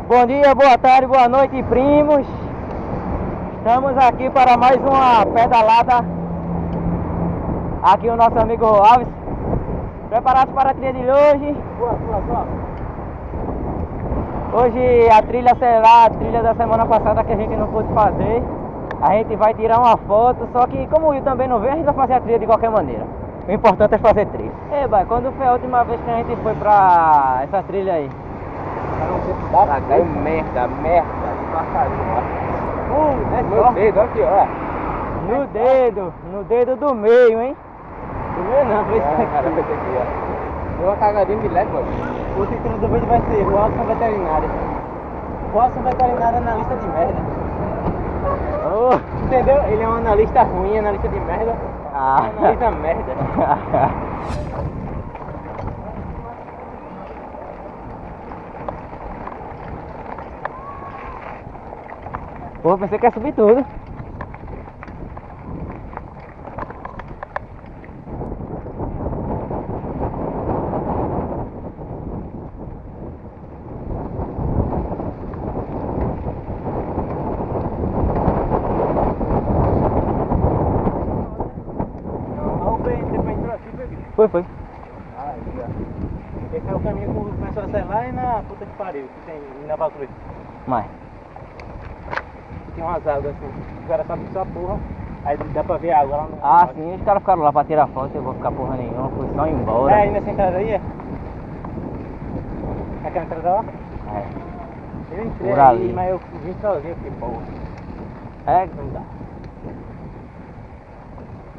Bom dia, boa tarde, boa noite, primos. Estamos aqui para mais uma pedalada. Aqui o nosso amigo Alves. Preparados para a trilha de hoje? Boa. Hoje a trilha, sei lá, a trilha da semana passada que a gente não pôde fazer. A gente vai tirar uma foto, só que como o Will também não veio, a gente vai fazer a trilha de qualquer maneira. O importante é fazer trilha. Ei, boy, quando foi a última vez que a gente foi pra essa trilha aí? Tá caiu merda, No dedo aqui, ó. No dedo do meio, hein? Do meio não, foi isso cara, foi aqui, ó. Deu uma cagadinha de leve, mano. O título do vídeo vai ser Watson Veterinária. Watson Veterinária é analista de merda. Oh. Entendeu? Ele é um analista ruim, analista de merda. Analista merda. Pô, pensei que ia subir tudo. Foi. Ah, esse é o caminho que começou a ser lá e na puta que pariu, que tem na Valcruz. Mas. Tem umas águas assim, o cara sabe só a porra, aí dá pra ver a água lá no... Ah, sim, os caras ficaram lá pra tirar foto, eu vou ficar porra nenhuma, fui só embora. É aí nessa entrada aí, é? Aquela entrada lá? É. Eu entrei Por aí, ali. mas eu vim sozinho, que porra. É, não dá.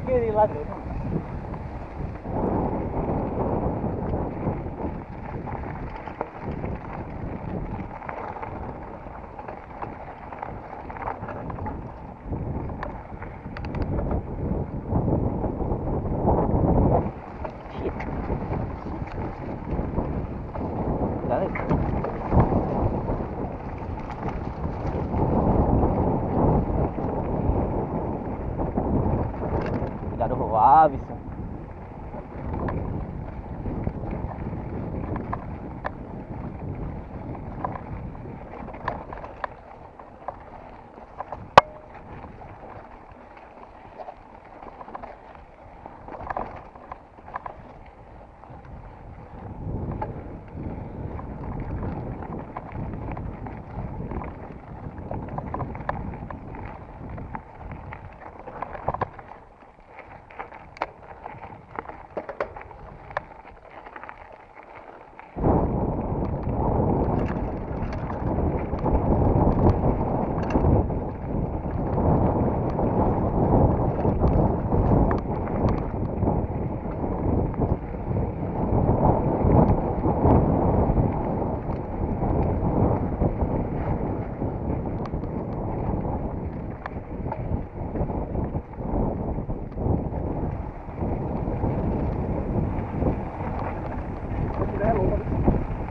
Queria ir lá dentro. Cuidado com o Avison.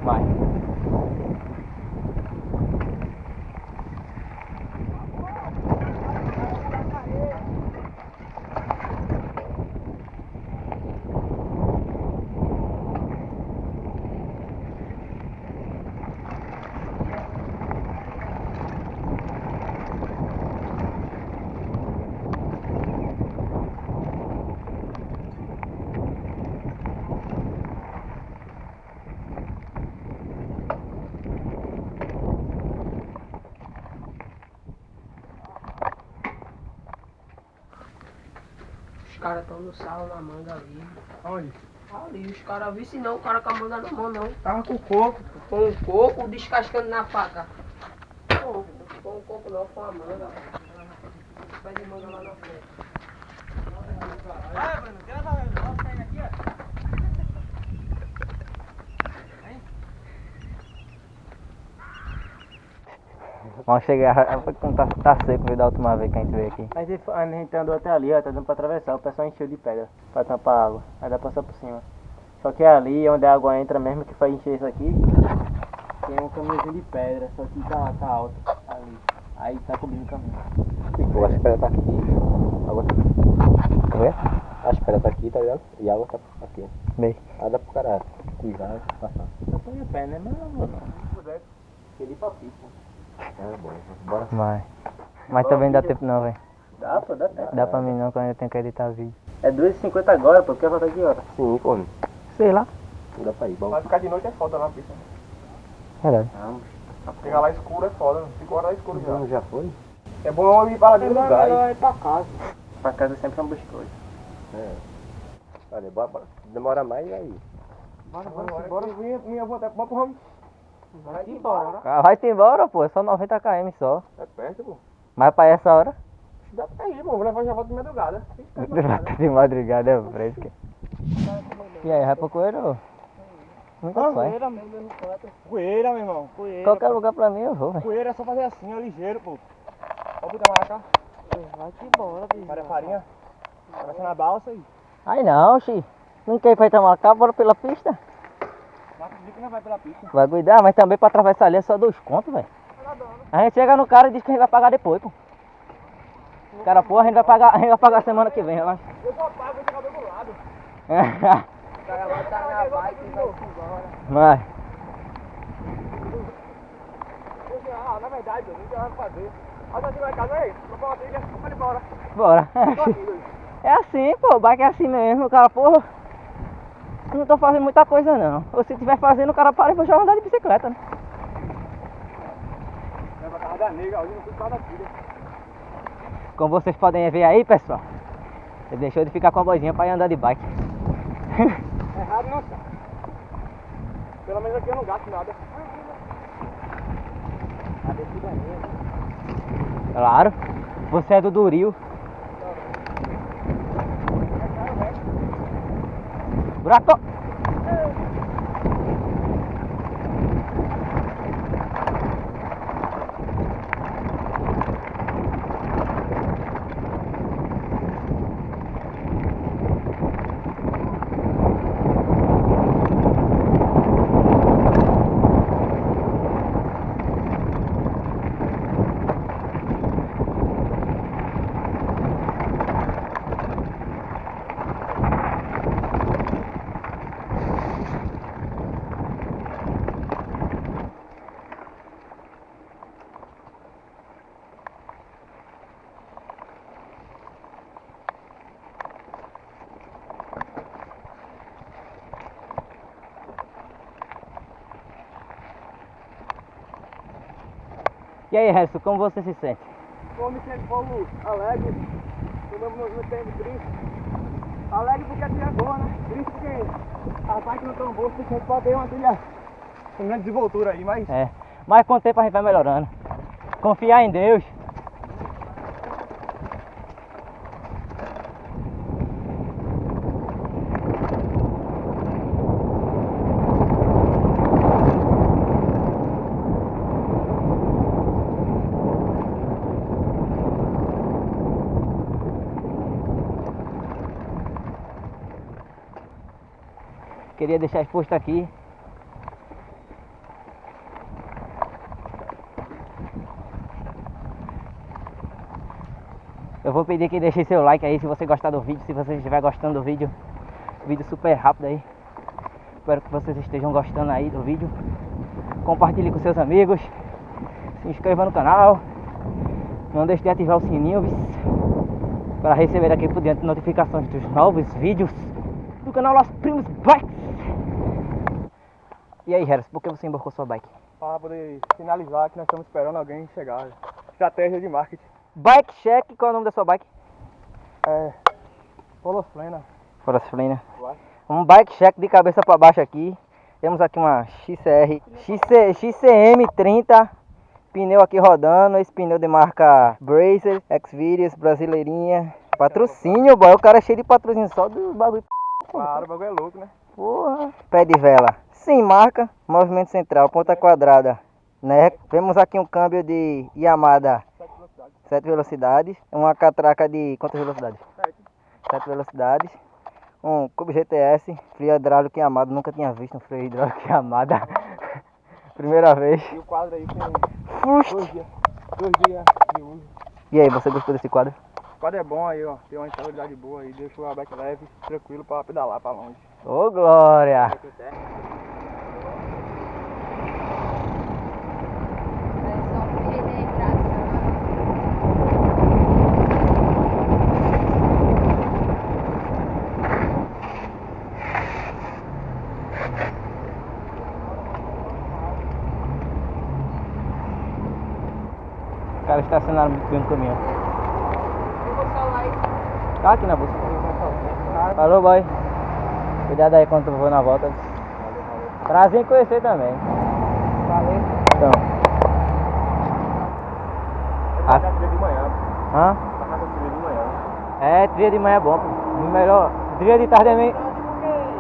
Vai. Os caras estão no sal na manga ali. Onde? Ali, os caras viram se não, o cara com a manga na mão não. Tava com o coco. Com o coco descascando na faca. Não, com o coco não, com a manga. Vai de manga lá na frente. Vai, Bruno, grava saindo aqui, ó. Vamos chegar, como tá seco veio da última vez que a gente veio aqui. A gente andou até ali, ó, tá dando pra atravessar, o pessoal encheu de pedra pra tampar a água, aí dá pra passar por cima. Só que ali onde a água entra mesmo, que faz encher isso aqui, tem um caminhozinho de pedra, só que tá alto ali. Aí tá cobrindo o caminho. Tipo, as pedras tá aqui, a água tá aqui. Tá vendo? As pedras tá aqui, tá ligado? E a água tá aqui. Bem. Aí dá pro cara cuidar, passar. Eu ponho o pé, né? Mas não vou não. Queria ir pra pista. É bom, bora. Mas também não dá tempo não, velho. Dá, pô, dá tempo. Dá pra mim não quando eu tenho que editar vídeo. É 2h50 agora, pô, porque vai estar que hora? Sim, pô. Sei lá. Não dá pra ir, bom. Mas ficar de noite é foda na pista. Verdade. Não, Chegar lá escuro é foda, 5 horas escuro já. Já foi? É bom ir para dentro do lugar. ir pra casa. pra casa sempre é um biscoito. É. Olha, bora. Demora mais aí. Bora, minha avó até pro ramo. Vai embora. Vai-se embora, pô. É só 90 km só. É perto, pô. Mas pra essa hora? Dá pra ir, pô. Vou levar já volta de madrugada. De madrugada é fresca. E aí, vai pro coelho? Nunca vai. Poeira, meu irmão. Poeira. Qualquer lugar pra mim eu vou, velho. Poeira é só fazer assim, ó, ligeiro, pô. Pode botar mais cá. Vai-te embora, bicho. Para a farinha. Vai ser na balsa aí. Ai não, xi. Não quer ir pra Itamaracá, bora pela pista. Marcos diz que não vai pela pista. Vai cuidar, mas também pra atravessar ali é só 2 contos, velho. A gente chega no cara e diz que a gente vai pagar depois, pô. Cara, pô, a gente vai pagar semana que vem, relaxa. Eu só pago, vou chegar do outro lado. O cara vai estar na bike e vai-se embora. Mas, Na verdade, eu não vai fazer. Olha assim, vai em casa aí. Vou falar trilha, vai embora. bora. É assim, pô, o bike é assim mesmo, o cara, porra. Não tô fazendo muita coisa não. Ou se tiver fazendo, o cara para e vai já andar de bicicleta, né? Vai pra casa da nega, ali no cuidado da filha. Como vocês podem ver aí, pessoal, ele deixou de ficar com a boizinha pra ir andar de bike. Errado não está. Pelo menos aqui eu não gasto nada. A descida é minha. Claro, você é do Duril. Buraco! E aí, Harrison, como você se sente? Vou me sentir como alegre. O meu movimento tem triste. Alegre porque a trilha é boa, né? Triste porque as bikes não estão boas, porque a gente pode ter uma trilha com grande desenvoltura aí, mas É, mas com o tempo a gente vai melhorando. Confiar em Deus. Queria deixar exposto aqui. Eu vou pedir que deixe seu like aí se você gostar do vídeo, se você estiver gostando do vídeo. Vídeo super rápido aí. Espero que vocês estejam gostando aí do vídeo. Compartilhe com seus amigos. Se inscreva no canal. Não deixe de ativar o sininho, para receber daqui por diante notificações dos novos vídeos do canal Los Primos Bikes. E aí, Harrison, por que você embarcou sua bike? para poder sinalizar que nós estamos esperando alguém chegar. Estratégia de marketing. Bike check, qual é o nome da sua bike? É. Polosflena. Polosflena. Um bike check de cabeça para baixo aqui. Temos aqui uma XCM 30. Pneu aqui rodando. Esse pneu de marca Bracer, Xvideos, brasileirinha. Patrocínio, boy. O cara é cheio de patrocínio só do bagulho. Claro, o bagulho é louco, né? Porra. Pé de vela. Sem marca. Movimento central. Ponta quadrada. Né? Vemos aqui um câmbio de Yamada 7 velocidades. Uma catraca de quantas velocidades? 7 velocidades. Um Cube GTS, freio hidráulico Yamada, nunca tinha visto um freio hidráulico Yamada. Primeira vez. E o quadro aí com Frust. 2 dias de uso. E aí, você gostou desse quadro? O quadro é bom aí, ó. Tem uma estabilidade boa aí, deixa a bike leve, tranquilo pra pedalar pra longe. Ô, glória! caras estacionaram muito bem no caminhão. Eu vou falar aí. Tá aqui na bolsa. Falou, boy. Cuidado aí quando tu for na volta. Prazer em conhecer também. Valeu. Então. Vai dar trilha de manhã. Hã? Vai dar trilha de manhã. É, trilha de manhã é bom, pô. Melhor. Trilha de tarde é meio.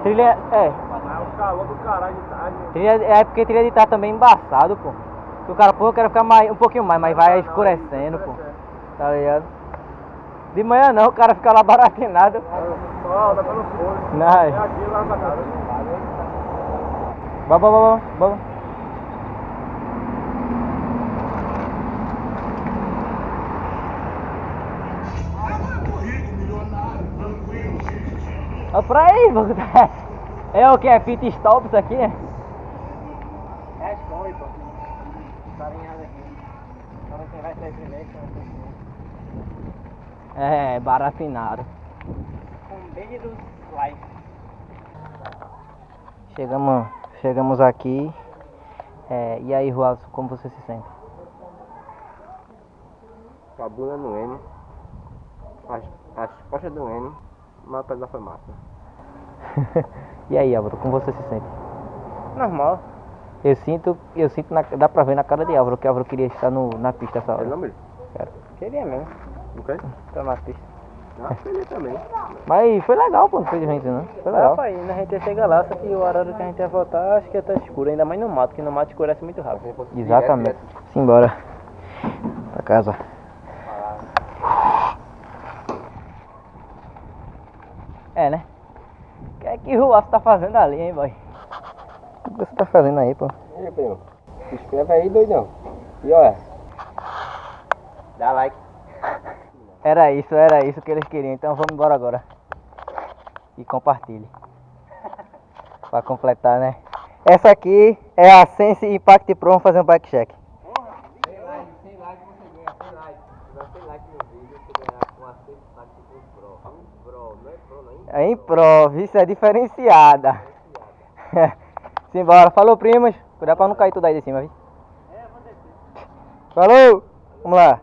Trilha. É. Ah, o calor do caralho de tarde. Trilha, é porque trilha de tarde também é embaçado, pô. Porque o cara, pô, eu quero ficar mais, um pouquinho mais, mas vai escurecendo, pô. Tá ligado? De manhã não, o cara fica lá baratinado. Ó, tá dando fome. Não. É aqui, lá na casa. Vamos. Olha pra aí, mano. É o que? É pit stop isso aqui? É, escolhe, pô. Tá alinhado aqui. Então quem vai sair primeiro, quem vai sair primeiro. É, baratinado. Com beijo dos likes. Chegamos aqui. E aí, Rualson, como você se sente? A bunda doendo, as costas doendo, mas a pedra foi massa. E aí, Álvaro, como você se sente? Normal. Eu sinto dá pra ver na cara de Álvaro que Álvaro queria estar na pista essa Ele hora. não me Queria mesmo. ok? Tá na pista. Ah, ele também. Mas foi legal, pô, não foi de gente, não. Foi Dá legal. pra ir, né? A gente ia chegar lá, só que o horário que a gente ia voltar, acho que ia estar escuro, ainda mais no mato, que no mato escurece muito rápido. Exatamente. Simbora. Pra casa. É, né? O que é que o Rualson tá fazendo ali, hein, boy? O que você tá fazendo aí, pô? E aí, primo? Se inscreve aí, doidão. E olha. Dá like. Era isso que eles queriam, então vamos embora agora. E compartilhe. Pra completar, né? Essa aqui é a Sense Impact Pro, vamos fazer um bike check. Sem like você ganha, sem like. Se dá 100 like no vídeo, você ganhar com a Sense Impact Pro. Pro, não é Pro, não é? É improv, isso é diferenciada. Simbora, falou, primos. Cuidado pra não cair tudo aí de cima, viu? Falou, vamos lá.